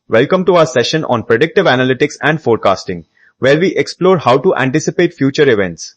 Welcome to our session on predictive analytics and forecasting, where we explore how to anticipate future events.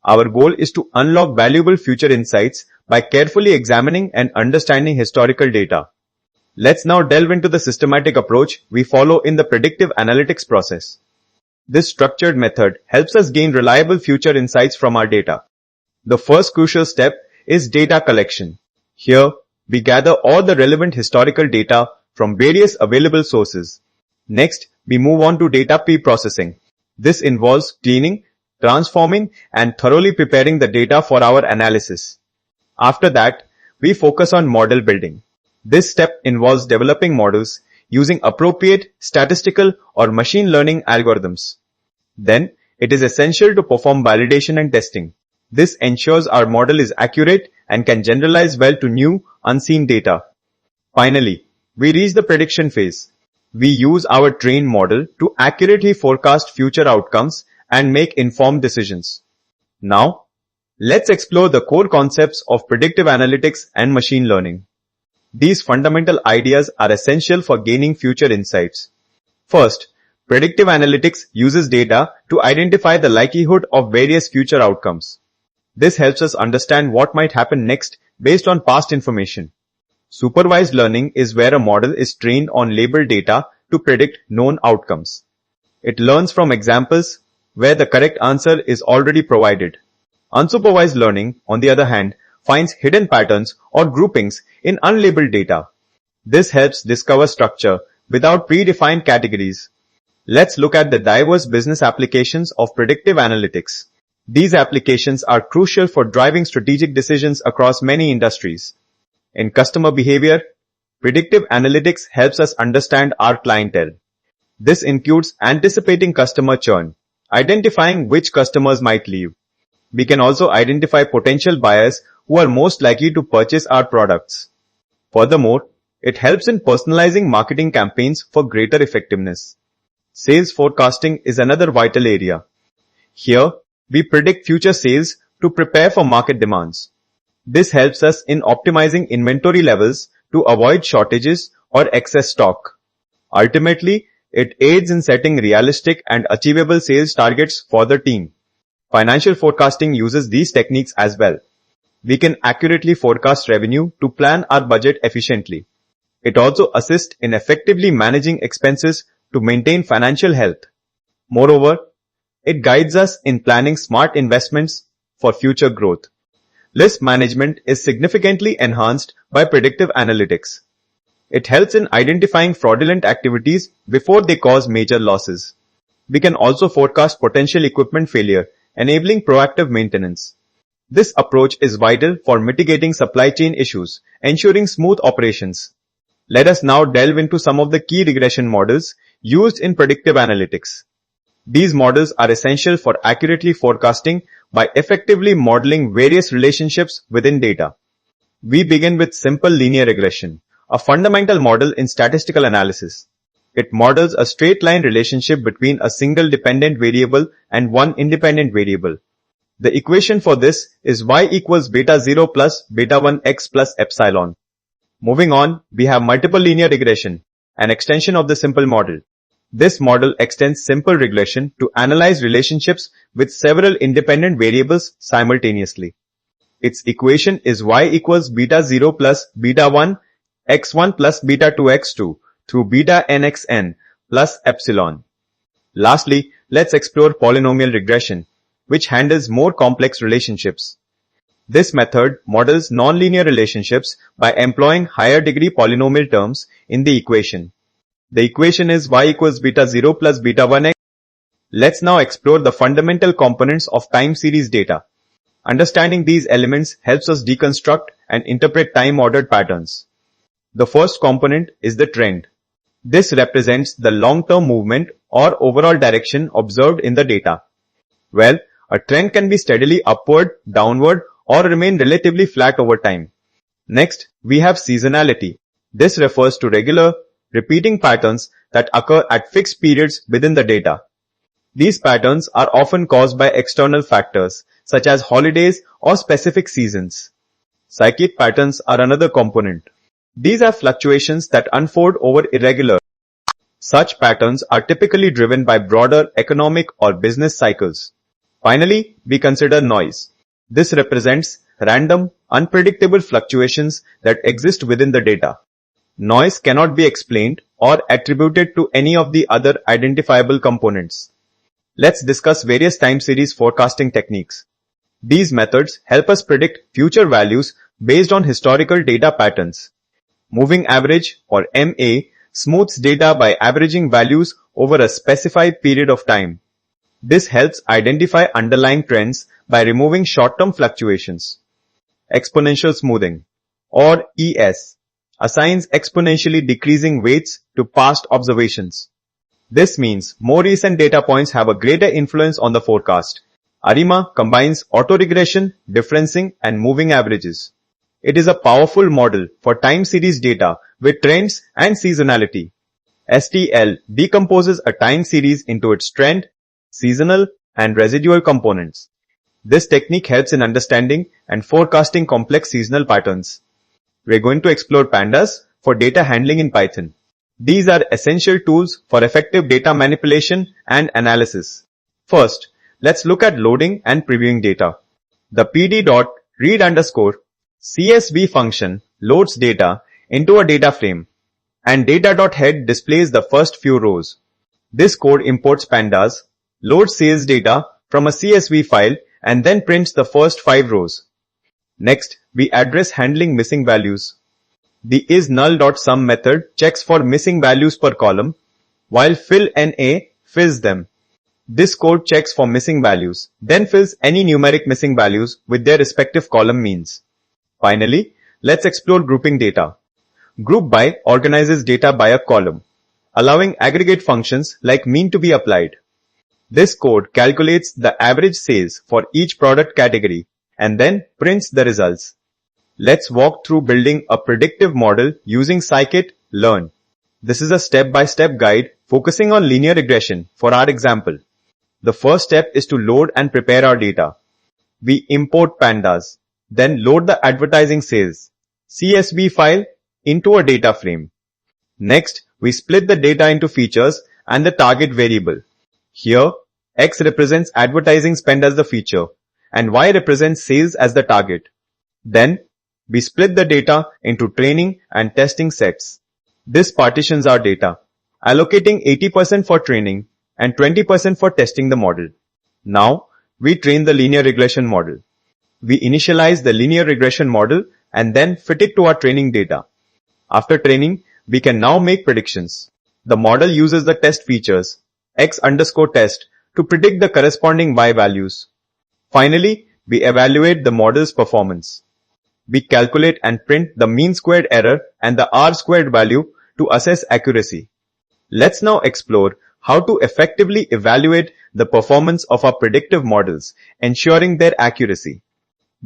Our goal is to unlock valuable future insights by carefully examining and understanding historical data. Let's now delve into the systematic approach we follow in the predictive analytics process. This structured method helps us gain reliable future insights from our data. The first crucial step is data collection. Here, we gather all the relevant historical data from various available sources. Next, we move on to data pre-processing. This involves cleaning, transforming, and thoroughly preparing the data for our analysis. After that, we focus on model building. This step involves developing models using appropriate statistical or machine learning algorithms. Then, it is essential to perform validation and testing. This ensures our model is accurate and can generalize well to new, unseen data. Finally, we reach the prediction phase. We use our trained model to accurately forecast future outcomes and make informed decisions. Now, let's explore the core concepts of predictive analytics and machine learning. These fundamental ideas are essential for gaining future insights. First, predictive analytics uses data to identify the likelihood of various future outcomes. This helps us understand what might happen next based on past information. Supervised learning is where a model is trained on labeled data to predict known outcomes. It learns from examples where the correct answer is already provided. Unsupervised learning, on the other hand, finds hidden patterns or groupings in unlabeled data. This helps discover structure without predefined categories. Let's look at the diverse business applications of predictive analytics. These applications are crucial for driving strategic decisions across many industries. In customer behavior, predictive analytics helps us understand our clientele. This includes anticipating customer churn, identifying which customers might leave. We can also identify potential buyers who are most likely to purchase our products. Furthermore, it helps in personalizing marketing campaigns for greater effectiveness. Sales forecasting is another vital area. Here, we predict future sales to prepare for market demands. This helps us in optimizing inventory levels to avoid shortages or excess stock. Ultimately, it aids in setting realistic and achievable sales targets for the team. Financial forecasting uses these techniques as well. We can accurately forecast revenue to plan our budget efficiently. It also assists in effectively managing expenses to maintain financial health. Moreover, it guides us in planning smart investments for future growth. Risk management is significantly enhanced by predictive analytics. It helps in identifying fraudulent activities before they cause major losses. We can also forecast potential equipment failure, enabling proactive maintenance. This approach is vital for mitigating supply chain issues, ensuring smooth operations. Let us now delve into some of the key regression models used in predictive analytics. These models are essential for accurately forecasting by effectively modeling various relationships within data. We begin with simple linear regression, a fundamental model in statistical analysis. It models a straight line relationship between a single dependent variable and one independent variable. The equation for this is y equals beta 0 plus beta 1 x plus epsilon. Moving on, we have multiple linear regression, an extension of the simple model. This model extends simple regression to analyze relationships with several independent variables simultaneously. Its equation is y equals beta 0 plus beta 1 x1 plus beta 2 x2 through beta nxn plus epsilon. Lastly, let's explore polynomial regression, which handles more complex relationships. This method models nonlinear relationships by employing higher degree polynomial terms in the equation. The equation is y equals beta 0 plus beta 1x. Let's now explore the fundamental components of time series data. Understanding these elements helps us deconstruct and interpret time-ordered patterns. The first component is the trend. This represents the long-term movement or overall direction observed in the data. Well, a trend can be steadily upward, downward, or remain relatively flat over time. Next, we have seasonality. This refers to regular, repeating patterns that occur at fixed periods within the data. These patterns are often caused by external factors, such as holidays or specific seasons. Cyclic patterns are another component. These are fluctuations that unfold over irregular, Such patterns are typically driven by broader economic or business cycles. Finally, we consider noise. This represents random, unpredictable fluctuations that exist within the data. Noise cannot be explained or attributed to any of the other identifiable components. Let's discuss various time series forecasting techniques. These methods help us predict future values based on historical data patterns. Moving average, or MA, smooths data by averaging values over a specified period of time. This helps identify underlying trends by removing short-term fluctuations. Exponential smoothing, or ES, assigns exponentially decreasing weights to past observations. This means more recent data points have a greater influence on the forecast. ARIMA combines autoregression, differencing, and moving averages. It is a powerful model for time series data with trends and seasonality. STL decomposes a time series into its trend, seasonal, and residual components. This technique helps in understanding and forecasting complex seasonal patterns. We're going to explore pandas for data handling in Python. These are essential tools for effective data manipulation and analysis. First, let's look at loading and previewing data. The pd.read_CSV function loads data into a data frame, and data.head displays the first few rows. This code imports pandas, loads sales data from a CSV file, and then prints the first 5 rows. Next, we address handling missing values. The isNull.sum method checks for missing values per column, while fillNA fills them. This code checks for missing values, then fills any numeric missing values with their respective column means. Finally, let's explore grouping data. Group by organizes data by a column, allowing aggregate functions like mean to be applied. This code calculates the average sales for each product category and then prints the results. Let's walk through building a predictive model using scikit-learn. This is a step-by-step guide focusing on linear regression for our example. The first step is to load and prepare our data. We import pandas, then load the advertising sales CSV file into a data frame. Next, we split the data into features and the target variable. Here, X represents advertising spend as the feature, and Y represents sales as the target. Then, we split the data into training and testing sets. This partitions our data, allocating 80% for training and 20% for testing the model. Now, we train the linear regression model. We initialize the linear regression model and then fit it to our training data. After training, we can now make predictions. The model uses the test features x_test to predict the corresponding y values. Finally, we evaluate the model's performance. We calculate and print the mean squared error and the r-squared value to assess accuracy. Let's now explore how to effectively evaluate the performance of our predictive models, ensuring their accuracy.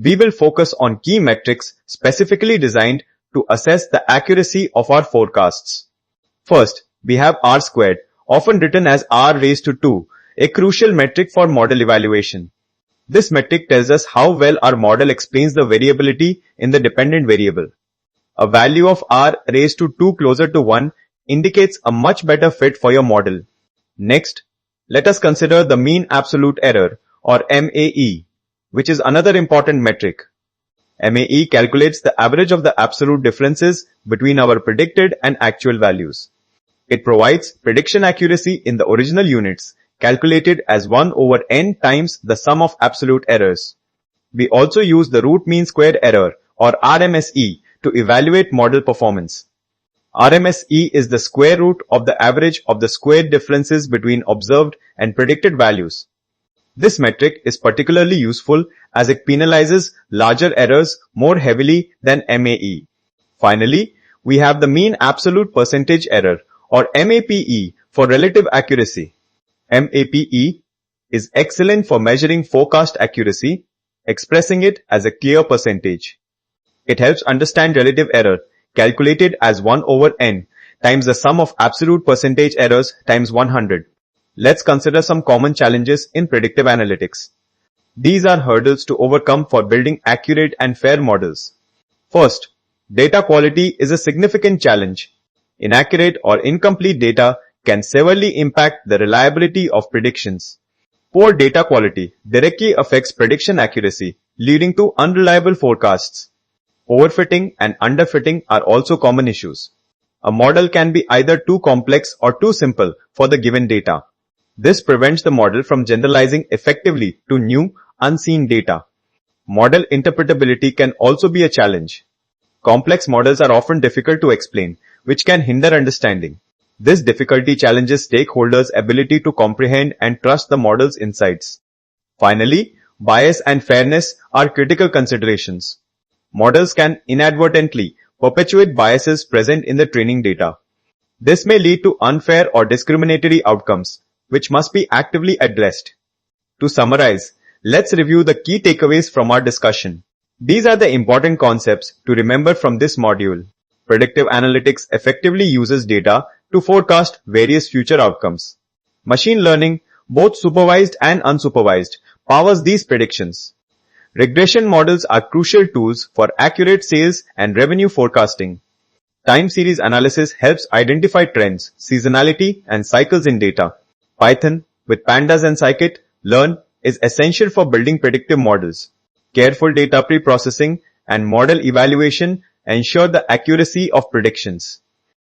We will focus on key metrics specifically designed to assess the accuracy of our forecasts. First, we have r-squared, often written as r raised to 2, a crucial metric for model evaluation. This metric tells us how well our model explains the variability in the dependent variable. A value of r raised to 2 closer to 1 indicates a much better fit for your model. Next, let us consider the mean absolute error, or MAE, which is another important metric. MAE calculates the average of the absolute differences between our predicted and actual values. It provides prediction accuracy in the original units, calculated as 1 over n times the sum of absolute errors. We also use the root mean squared error, or RMSE, to evaluate model performance. RMSE is the square root of the average of the squared differences between observed and predicted values. This metric is particularly useful as it penalizes larger errors more heavily than MAE. Finally, we have the mean absolute percentage error, or MAPE, for relative accuracy. MAPE is excellent for measuring forecast accuracy, expressing it as a clear percentage. It helps understand relative error, calculated as 1 over n times the sum of absolute percentage errors times 100. Let's consider some common challenges in predictive analytics. These are hurdles to overcome for building accurate and fair models. First, data quality is a significant challenge. Inaccurate or incomplete data can severely impact the reliability of predictions. Poor data quality directly affects prediction accuracy, leading to unreliable forecasts. Overfitting and underfitting are also common issues. A model can be either too complex or too simple for the given data. This prevents the model from generalizing effectively to new, unseen data. Model interpretability can also be a challenge. Complex models are often difficult to explain, which can hinder understanding. This difficulty challenges stakeholders' ability to comprehend and trust the model's insights. Finally, bias and fairness are critical considerations. Models can inadvertently perpetuate biases present in the training data. This may lead to unfair or discriminatory outcomes, which must be actively addressed. To summarize, let's review the key takeaways from our discussion. These are the important concepts to remember from this module. Predictive analytics effectively uses data to forecast various future outcomes. Machine learning, both supervised and unsupervised, powers these predictions. Regression models are crucial tools for accurate sales and revenue forecasting. Time series analysis helps identify trends, seasonality, and cycles in data. Python, with pandas and scikit-learn, is essential for building predictive models. Careful data pre-processing and model evaluation ensure the accuracy of predictions.